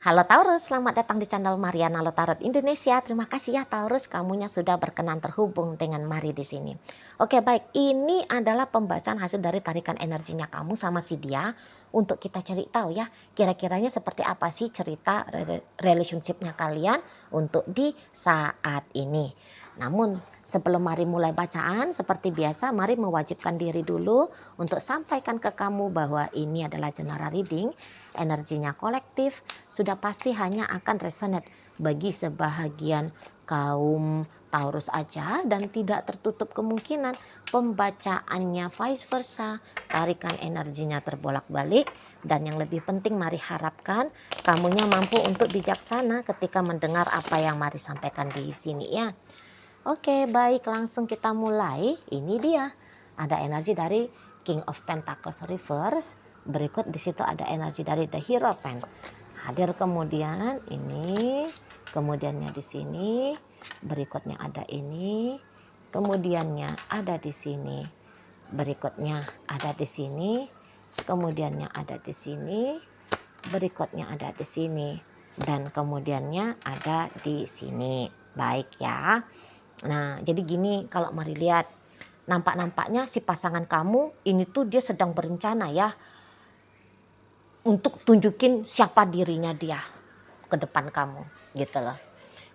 Halo Taurus, selamat datang di channel Mariana Lotarot Indonesia. Terima kasih ya Taurus, kamunya sudah berkenan terhubung dengan Mari di sini. Oke, baik. Ini adalah pembacaan hasil dari tarikan energinya kamu sama si dia untuk kita cari tahu ya, kira-kiranya seperti apa sih cerita relationship-nya kalian untuk di saat ini. Namun sebelum Mari mulai bacaan, seperti biasa Mari mewajibkan diri dulu untuk sampaikan ke kamu bahwa ini adalah general reading, energinya kolektif, sudah pasti hanya akan resonate bagi sebahagian kaum Taurus aja dan tidak tertutup kemungkinan pembacaannya vice versa, tarikan energinya terbolak-balik. Dan yang lebih penting Mari harapkan kamunya mampu untuk bijaksana ketika mendengar apa yang Mari sampaikan di sini ya. Oke, baik, langsung kita mulai. Ini dia, ada energi dari King of Pentacles Reverse. Berikut di situ ada energi dari The Hierophant. Hadir kemudian ini, kemudiannya di sini, berikutnya ada ini, kemudiannya ada di sini, berikutnya ada di sini, kemudiannya ada di sini, berikutnya ada di sini, dan kemudiannya ada di sini. Baik ya. Nah, jadi gini, kalau Mari lihat, nampak-nampaknya si pasangan kamu ini tuh dia sedang berencana ya untuk tunjukin siapa dirinya dia ke depan kamu gitu loh.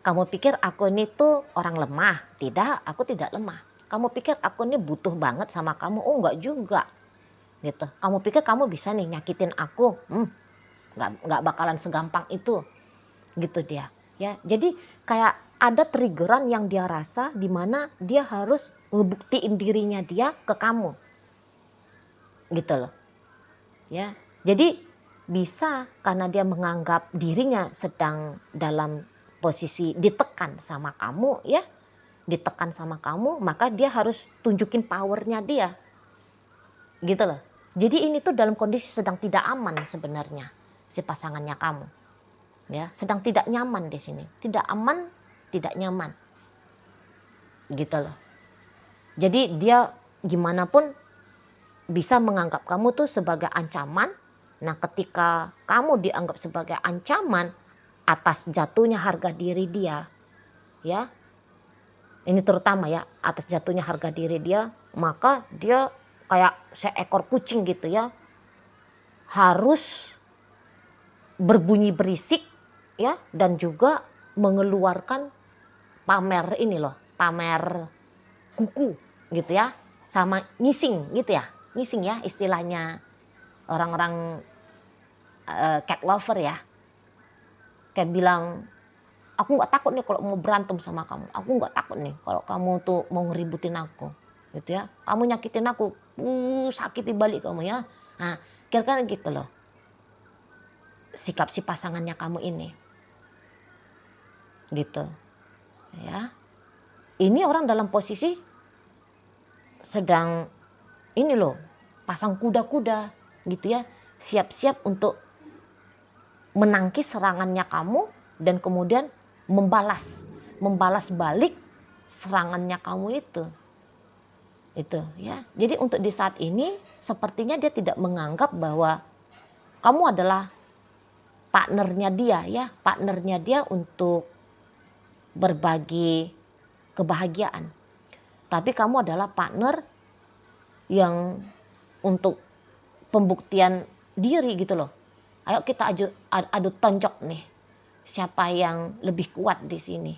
Kamu pikir aku ini tuh orang lemah? Tidak, aku tidak lemah. Kamu pikir aku ini butuh banget sama kamu? Oh, enggak juga gitu. Kamu pikir kamu bisa nih nyakitin aku? Enggak bakalan segampang itu gitu dia ya. Jadi kayak ada triggeran yang dia rasa di mana dia harus ngebuktiin dirinya dia ke kamu gitu loh ya. Jadi bisa karena dia menganggap dirinya sedang dalam posisi ditekan sama kamu ya, ditekan sama kamu, maka dia harus tunjukin powernya dia gitu loh. Jadi ini tuh dalam kondisi sedang tidak aman sebenarnya si pasangannya kamu ya, sedang tidak nyaman di sini, tidak aman, tidak nyaman gitu loh. Jadi dia gimana pun bisa menganggap kamu tuh sebagai ancaman. Nah, ketika kamu dianggap sebagai ancaman atas jatuhnya harga diri dia ya, ini terutama ya atas jatuhnya harga diri dia, maka dia kayak seekor kucing gitu ya, harus berbunyi berisik ya, dan juga mengeluarkan pamer ini loh, pamer kuku gitu ya, sama ngising gitu ya, ngising ya istilahnya orang-orang cat lover ya, kayak bilang aku nggak takut nih kalau mau berantem sama kamu, aku nggak takut nih kalau kamu tuh mau ngeributin aku gitu ya, kamu nyakitin aku, sakiti balik kamu ya. Nah, kira-kira gitu loh sikap si pasangannya kamu ini gitu ya. Ini orang dalam posisi sedang ini loh, pasang kuda-kuda gitu ya, siap-siap untuk menangkis serangannya kamu dan kemudian membalas balik serangannya kamu itu ya. Jadi untuk di saat ini sepertinya dia tidak menganggap bahwa kamu adalah partnernya dia ya, partnernya dia untuk berbagi kebahagiaan. Tapi kamu adalah partner yang untuk pembuktian diri gitu loh. Ayo kita adu tonjok nih, siapa yang lebih kuat di sini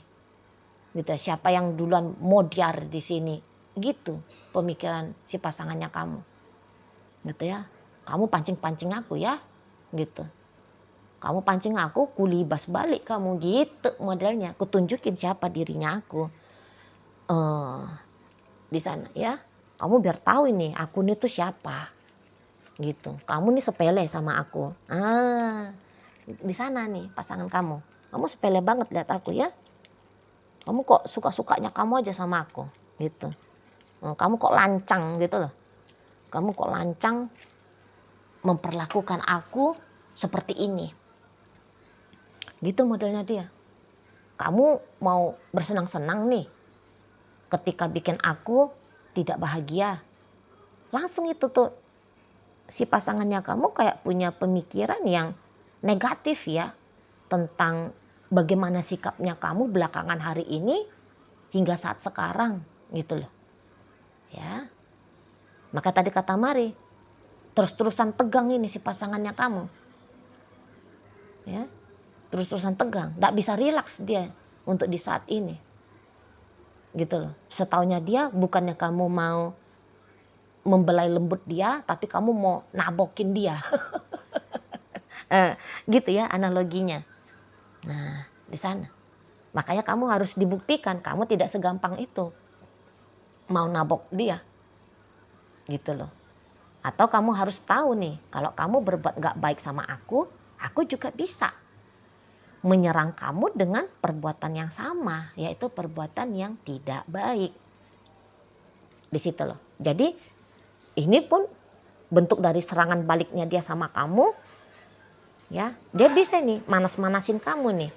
gitu, siapa yang duluan modiar di sini gitu pemikiran si pasangannya kamu gitu ya. Kamu pancing-pancing aku ya gitu, kamu pancing aku, kulibas balik kamu gitu modelnya, aku tunjukin siapa dirinya aku di sana ya. Kamu biar tahu ini aku ini tuh siapa gitu, kamu nih sepele sama aku. Di sana nih pasangan kamu sepele banget lihat aku ya, kamu kok suka-sukanya kamu aja sama aku gitu, kamu kok lancang gitu loh, kamu kok lancang memperlakukan aku seperti ini gitu modelnya dia. Kamu mau bersenang-senang nih ketika bikin aku tidak bahagia, langsung itu tuh si pasangannya kamu kayak punya pemikiran yang negatif ya tentang bagaimana sikapnya kamu belakangan hari ini hingga saat sekarang gitu loh. Ya. Maka tadi kata Mari, terus-terusan tegang ini si pasangannya kamu. Ya. Terus-terusan tegang, enggak bisa rileks dia untuk di saat ini. Gitu loh. Setaunya dia bukannya kamu mau membelai lembut dia, tapi kamu mau nabokin dia. Gitu ya analoginya. Nah, di sana. Makanya kamu harus dibuktikan kamu tidak segampang itu mau nabok dia. Gitu loh. Atau kamu harus tahu nih, kalau kamu berbuat gak baik sama aku juga bisa menyerang kamu dengan perbuatan yang sama, yaitu perbuatan yang tidak baik. Di situ loh. Jadi ini pun bentuk dari serangan baliknya dia sama kamu. Ya, dia bisa nih manas-manasin kamu nih.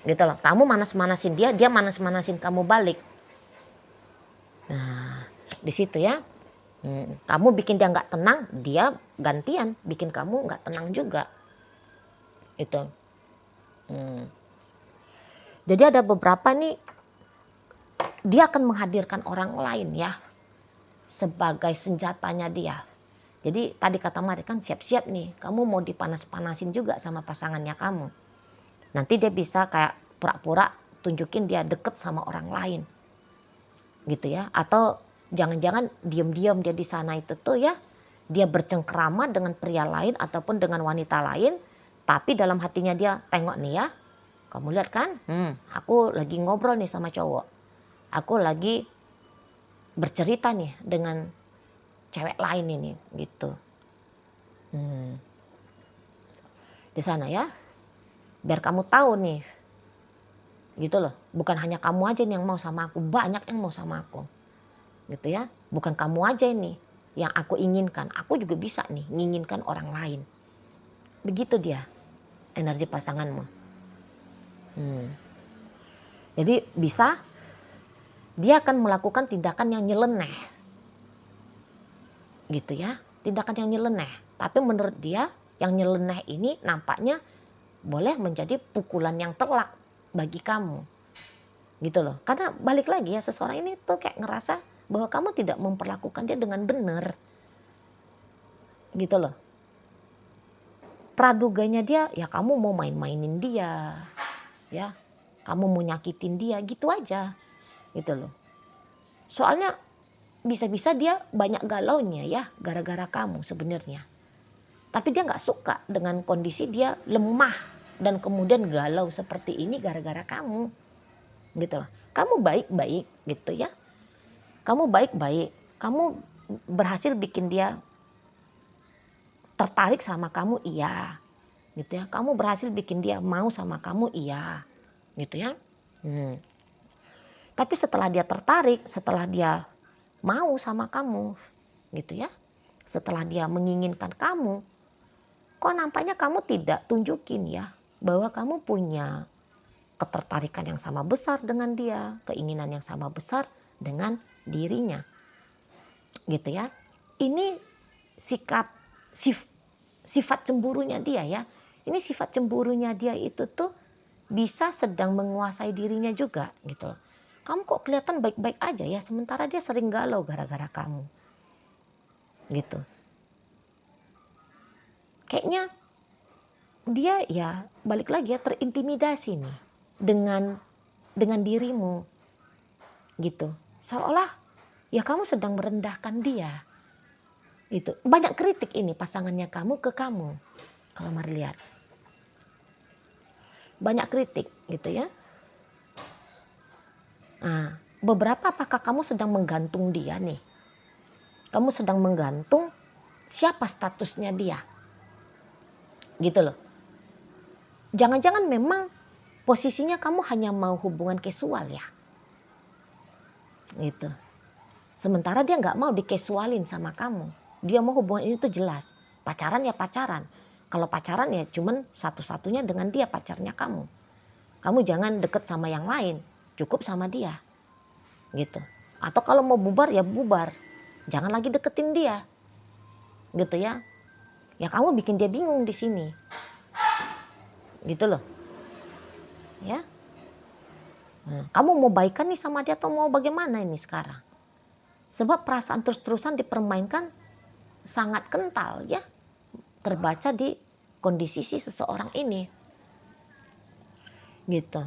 Gitu loh. Kamu manas-manasin dia, dia manas-manasin kamu balik. Nah, di situ ya. Kamu bikin dia nggak tenang, dia gantian bikin kamu nggak tenang juga. Itu. Jadi ada beberapa nih, dia akan menghadirkan orang lain ya sebagai senjatanya dia. Jadi tadi kata Mari kan siap-siap nih, kamu mau dipanas-panasin juga sama pasangannya kamu. Nanti dia bisa kayak pura-pura tunjukin dia deket sama orang lain. Gitu ya. Atau jangan-jangan diam-diam dia di sana itu tuh ya, dia bercengkrama dengan pria lain ataupun dengan wanita lain, tapi dalam hatinya dia tengok nih ya, kamu lihat kan, aku lagi ngobrol nih sama cowok, aku lagi bercerita nih dengan cewek lain ini gitu. Di sana ya, biar kamu tahu nih, gitu loh, bukan hanya kamu aja nih yang mau sama aku, banyak yang mau sama aku. Gitu ya, bukan kamu aja ini yang aku inginkan, aku juga bisa nih menginginkan orang lain. Begitu dia energi pasanganmu. Jadi bisa dia akan melakukan tindakan yang nyeleneh. Gitu ya, tindakan yang nyeleneh. Tapi menurut dia yang nyeleneh ini nampaknya boleh menjadi pukulan yang telak bagi kamu. Gitu loh. Karena balik lagi ya, seseorang ini tuh kayak ngerasa bahwa kamu tidak memperlakukan dia dengan benar. Gitu loh. Praduganya dia ya kamu mau main-mainin dia. Ya, kamu mau nyakitin dia gitu aja. Gitu loh. Soalnya bisa-bisa dia banyak galaunya ya gara-gara kamu sebenarnya. Tapi dia gak suka dengan kondisi dia lemah dan kemudian galau seperti ini gara-gara kamu. Gitu loh. Kamu baik-baik gitu ya. Kamu baik-baik. Kamu berhasil bikin dia tertarik sama kamu, iya. Gitu ya. Kamu berhasil bikin dia mau sama kamu, iya. Gitu ya. Tapi setelah dia tertarik, setelah dia mau sama kamu, gitu ya. Setelah dia menginginkan kamu, kok nampaknya kamu tidak tunjukin ya bahwa kamu punya ketertarikan yang sama besar dengan dia, keinginan yang sama besar dengan dirinya. Gitu ya. Ini sifat cemburunya dia ya. Ini sifat cemburunya dia itu tuh bisa sedang menguasai dirinya juga gitu loh. Kamu kok kelihatan baik-baik aja ya, sementara dia sering galau gara-gara kamu. Gitu. Kayaknya dia ya balik lagi ya terintimidasi nih dengan dirimu. Gitu. Seolah ya kamu sedang merendahkan dia. Gitu. Banyak kritik ini pasangannya kamu ke kamu. Kalau Mari lihat. Banyak kritik gitu ya. Nah, beberapa apakah kamu sedang menggantung dia nih? Kamu sedang menggantung siapa statusnya dia? Gitu loh. Jangan-jangan memang posisinya kamu hanya mau hubungan casual ya. Gitu. Sementara dia gak mau dikasualin sama kamu. Dia mau hubungan ini tuh jelas. Pacaran ya pacaran. Kalau pacaran ya cuman satu-satunya dengan dia pacarnya kamu. Kamu jangan deket sama yang lain. Cukup sama dia. Gitu. Atau kalau mau bubar ya bubar. Jangan lagi deketin dia. Gitu ya. Ya kamu bikin dia bingung di sini. gitu loh ya. Nah, kamu mau baikan nih sama dia atau mau bagaimana ini sekarang? Sebab perasaan terus-terusan dipermainkan sangat kental ya, terbaca di kondisi si seseorang ini gitu.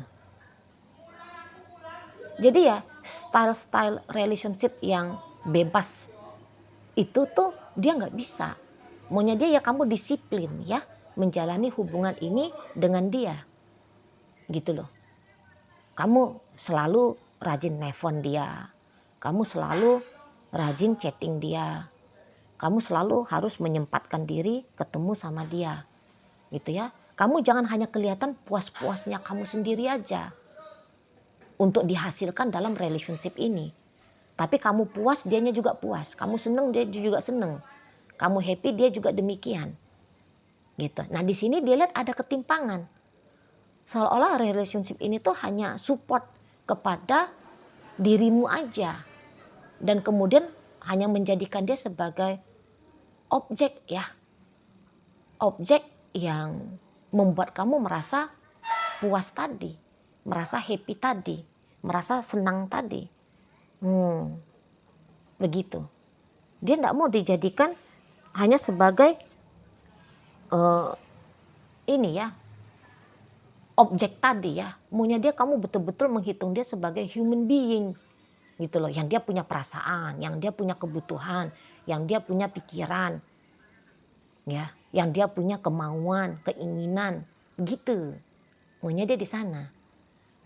Jadi ya style-style relationship yang bebas itu tuh dia nggak bisa. Maunya dia ya kamu disiplin ya menjalani hubungan ini dengan dia gitu loh. Kamu selalu rajin nelfon dia, kamu selalu rajin chatting dia, kamu selalu harus menyempatkan diri ketemu sama dia gitu ya. Kamu jangan hanya kelihatan puas-puasnya kamu sendiri aja untuk dihasilkan dalam relationship ini. Tapi kamu puas, dianya juga puas. Kamu seneng, dia juga seneng. Kamu happy, dia juga demikian. Gitu. Nah di sini dia lihat ada ketimpangan. Seolah-olah relationship ini tuh hanya support kepada dirimu aja. Dan kemudian hanya menjadikan dia sebagai objek ya. Objek yang membuat kamu merasa puas tadi. Merasa happy tadi. Merasa senang tadi. Begitu. Dia tidak mau dijadikan hanya sebagai ini ya, objek tadi ya. Maunya dia kamu betul-betul menghitung dia sebagai human being gitu loh, yang dia punya perasaan, yang dia punya kebutuhan, yang dia punya pikiran ya, yang dia punya kemauan, keinginan gitu. Maunya dia di sana.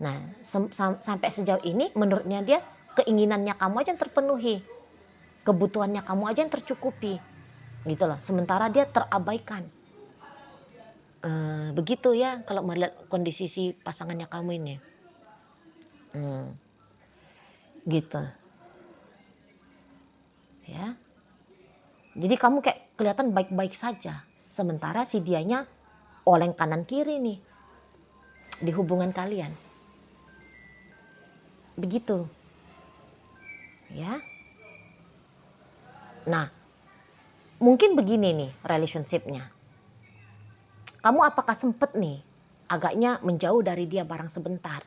Nah sampai sejauh ini menurutnya dia keinginannya kamu aja yang terpenuhi, kebutuhannya kamu aja yang tercukupi gitu loh, sementara dia terabaikan. Begitu ya kalau melihat kondisi si pasangannya kamu ini. Gitu ya. Jadi kamu kayak kelihatan baik-baik saja, sementara si dianya oleng kanan kiri nih di hubungan kalian. Begitu ya. Nah mungkin begini nih relationshipnya. Kamu apakah sempet nih agaknya menjauh dari dia barang sebentar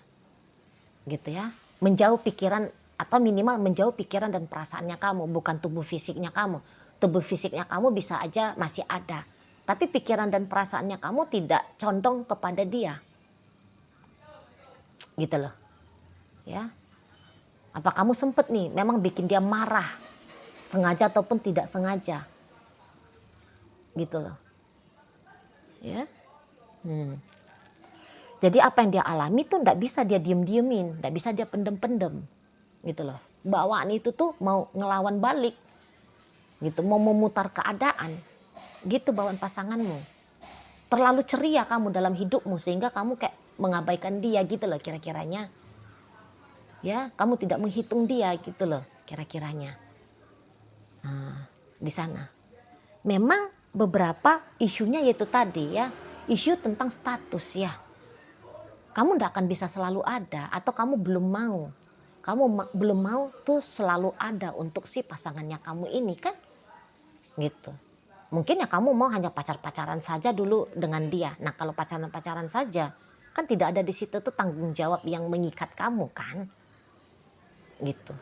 gitu ya, menjauh pikiran atau minimal menjauh pikiran dan perasaannya kamu, bukan tubuh fisiknya kamu. Tubuh fisiknya kamu bisa aja masih ada, tapi pikiran dan perasaannya kamu tidak condong kepada dia gitu loh ya. Apa kamu sempet nih memang bikin dia marah sengaja ataupun tidak sengaja gitu loh ya. Jadi apa yang dia alami tuh nggak bisa dia diem-diemin, nggak bisa dia pendem-pendem gitu loh. Bawaan itu tuh mau ngelawan balik gitu, mau memutar keadaan gitu bawaan pasanganmu. Terlalu ceria kamu dalam hidupmu sehingga kamu kayak mengabaikan dia gitu loh kira-kiranya ya. Kamu tidak menghitung dia gitu loh kira-kiranya. Nah, di sana memang beberapa isunya yaitu tadi ya, isu tentang status ya. Kamu tidak akan bisa selalu ada atau kamu belum mau. Belum mau tuh selalu ada untuk si pasangannya kamu ini kan gitu. Mungkin ya kamu mau hanya pacar-pacaran saja dulu dengan dia. Nah kalau pacaran-pacaran saja kan tidak ada di situ tuh tanggung jawab yang mengikat kamu kan gitu.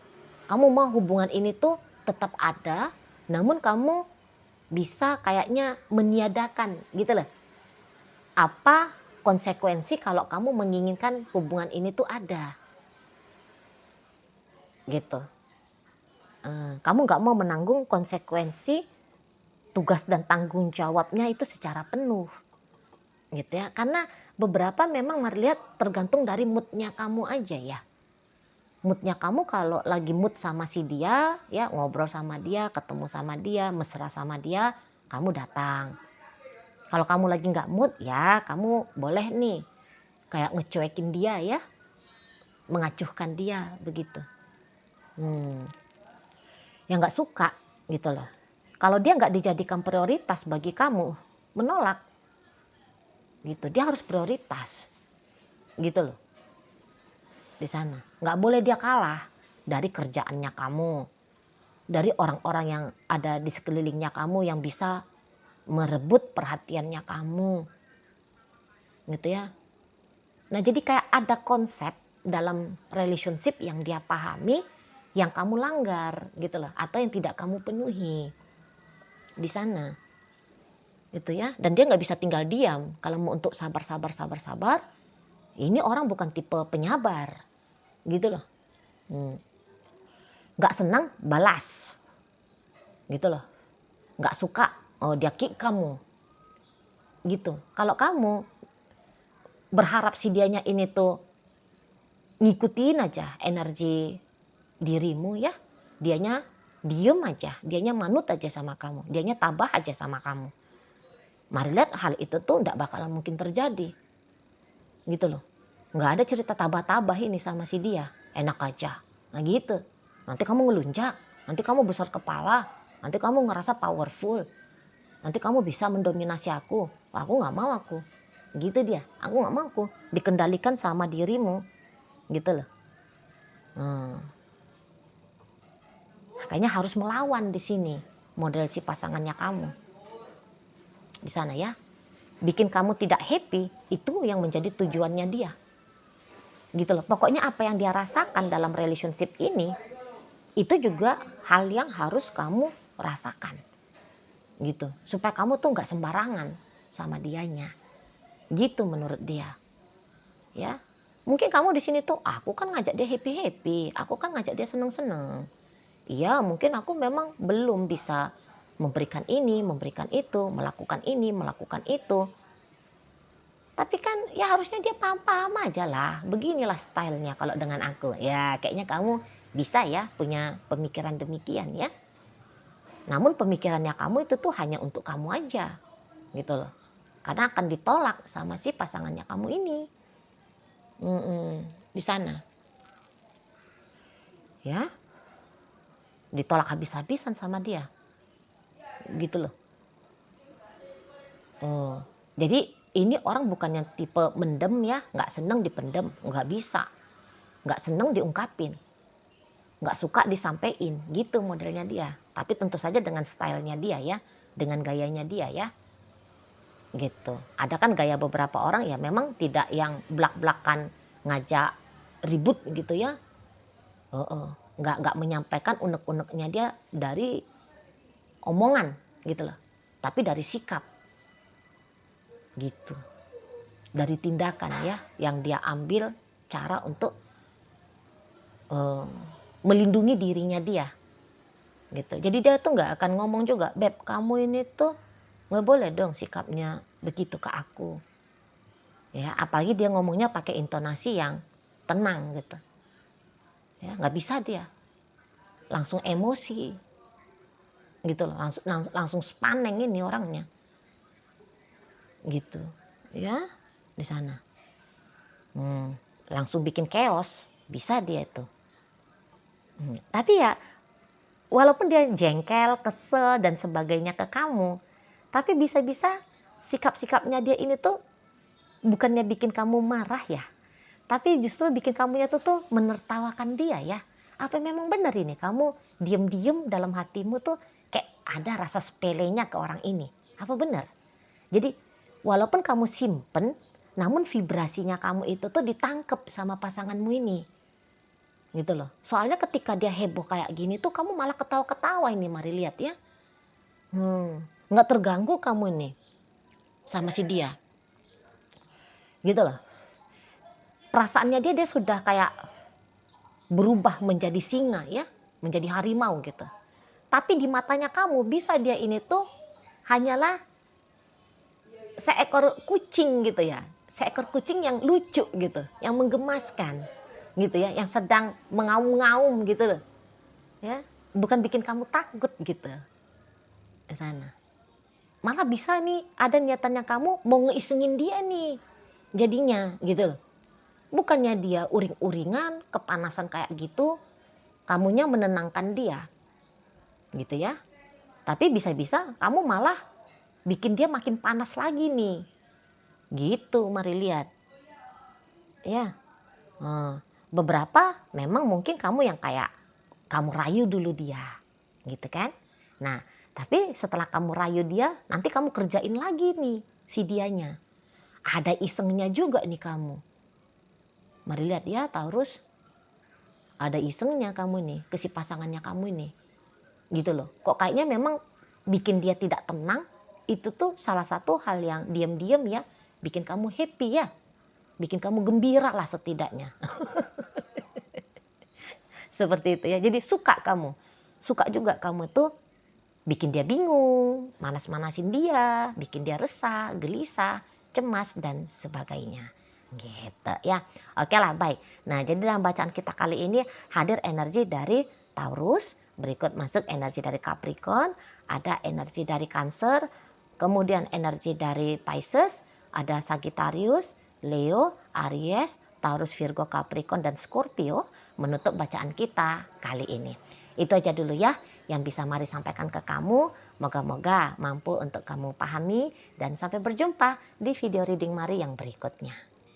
Kamu mau hubungan ini tuh tetap ada, namun kamu bisa kayaknya meniadakan gitu loh. Apa konsekuensi kalau kamu menginginkan hubungan ini tuh ada gitu. Kamu nggak mau menanggung konsekuensi tugas dan tanggung jawabnya itu secara penuh gitu ya. Karena beberapa memang melihat tergantung dari moodnya kamu aja ya. Moodnya kamu kalau lagi mood sama si dia ya, ngobrol sama dia, ketemu sama dia, mesra sama dia, kamu datang. Kalau kamu lagi nggak mood ya kamu boleh nih kayak ngecuekin dia ya, mengacuhkan dia begitu. Ya nggak suka gitu loh. Kalau dia nggak dijadikan prioritas bagi kamu, menolak gitu. Dia harus prioritas gitu loh di sana. Nggak boleh dia kalah dari kerjaannya kamu, dari orang-orang yang ada di sekelilingnya kamu yang bisa merebut perhatiannya kamu gitu ya. Nah, jadi kayak ada konsep dalam relationship yang dia pahami, yang kamu langgar gitu loh, atau yang tidak kamu penuhi di sana, gitu ya. Dan dia nggak bisa tinggal diam. Kalau mau untuk sabar, sabar, sabar, sabar, ini orang bukan tipe penyabar, gitu loh. Nggak senang, balas, gitu loh. Nggak suka, oh dia kick kamu, gitu. Kalau kamu berharap si dianya ini tuh ngikutin aja energi dirimu ya, dianya diem aja, dianya manut aja sama kamu, dianya tabah aja sama kamu. Mari lihat hal itu tuh nggak bakalan mungkin terjadi, gitu loh. Nggak ada cerita tabah-tabah ini sama si dia, enak aja. Nah gitu, nanti kamu ngelunjak, nanti kamu besar kepala, nanti kamu ngerasa powerful, nanti kamu bisa mendominasi aku. Aku nggak mau aku, gitu dia. Aku nggak mau aku dikendalikan sama dirimu, gitu loh. Makanya harus melawan di sini model si pasangannya kamu di sana ya. Bikin kamu tidak happy, itu yang menjadi tujuannya dia. Gitu loh. Pokoknya apa yang dia rasakan dalam relationship ini, itu juga hal yang harus kamu rasakan. Gitu. Supaya kamu tuh nggak sembarangan sama dianya. Gitu menurut dia. Ya. Mungkin kamu di sini tuh, aku kan ngajak dia happy-happy, aku kan ngajak dia seneng-seneng. Iya, mungkin aku memang belum bisa memberikan ini, memberikan itu, melakukan ini, melakukan itu. Tapi kan ya harusnya dia paham-paham aja lah. Beginilah stylenya kalau dengan aku. Ya kayaknya kamu bisa ya punya pemikiran demikian ya. Namun pemikirannya kamu itu tuh hanya untuk kamu aja. Gitu loh. Karena akan ditolak sama si pasangannya kamu ini. Di sana. Ya. Ditolak habis-habisan sama dia. Gitu loh. Jadi ini orang bukan yang tipe mendem ya, nggak seneng dipendem, nggak bisa, nggak seneng diungkapin, nggak suka disampaikan, gitu modelnya dia. Tapi tentu saja dengan stylenya dia ya, dengan gayanya dia ya, gitu. Ada kan gaya beberapa orang ya memang tidak yang blak-blakan ngajak ribut gitu ya, nggak menyampaikan unek-uneknya dia dari omongan gitu loh, tapi dari sikap. Gitu, dari tindakan ya yang dia ambil cara untuk melindungi dirinya dia gitu. Jadi dia tuh nggak akan ngomong juga, beb kamu ini tuh nggak boleh dong sikapnya begitu ke aku ya. Apalagi dia ngomongnya pakai intonasi yang tenang gitu ya, nggak bisa dia langsung emosi gitu loh, langsung spaneng ini orangnya gitu ya di sana. Langsung bikin chaos, bisa dia itu. Tapi ya walaupun dia jengkel, kesel dan sebagainya ke kamu, tapi bisa-bisa sikap-sikapnya dia ini tuh bukannya bikin kamu marah ya, tapi justru bikin kamunya tuh menertawakan dia ya. Apa memang benar ini kamu diem-diem dalam hatimu tuh kayak ada rasa sepelenya ke orang ini? Apa benar? Jadi walaupun kamu simpen, namun vibrasinya kamu itu tuh ditangkep sama pasanganmu ini. Gitu loh. Soalnya ketika dia heboh kayak gini tuh kamu malah ketawa-ketawa ini, mari lihat ya. Nggak terganggu kamu ini sama si dia. Gitu loh. Perasaannya dia sudah kayak berubah menjadi singa ya, menjadi harimau gitu. Tapi di matanya kamu bisa dia ini tuh hanyalah seekor kucing gitu ya. Seekor kucing yang lucu gitu, yang menggemaskan gitu ya, yang sedang mengaum-ngaum gitu loh. Ya, bukan bikin kamu takut gitu di sana. Malah bisa nih ada niatannya kamu mau ngeisengin dia nih jadinya gitu loh. Bukannya dia uring-uringan kepanasan kayak gitu, kamunya menenangkan dia gitu ya. Tapi bisa-bisa kamu malah bikin dia makin panas lagi nih gitu. Mari lihat ya. Beberapa memang mungkin kamu yang kayak kamu rayu dulu dia gitu kan. Nah tapi setelah kamu rayu dia, nanti kamu kerjain lagi nih si dianya. Ada isengnya juga nih kamu. Mari lihat ya Taurus, ada isengnya kamu nih ke si pasangannya kamu ini. Gitu loh. Kok kayaknya memang bikin dia tidak tenang, itu tuh salah satu hal yang diam-diam ya bikin kamu happy ya. Bikin kamu gembira lah setidaknya. Seperti itu ya. Jadi suka kamu. Suka juga kamu tuh bikin dia bingung, manas-manasin dia, bikin dia resah, gelisah, cemas dan sebagainya. Gitu ya. Oke lah, baik. Nah, jadi dalam bacaan kita kali ini hadir energi dari Taurus, berikut masuk energi dari Capricorn, ada energi dari Cancer, kemudian energi dari Pisces, ada Sagittarius, Leo, Aries, Taurus, Virgo, Capricorn dan Scorpio menutup bacaan kita kali ini. Itu aja dulu ya yang bisa Mari sampaikan ke kamu. Moga-moga mampu untuk kamu pahami dan sampai berjumpa di video reading Mari yang berikutnya.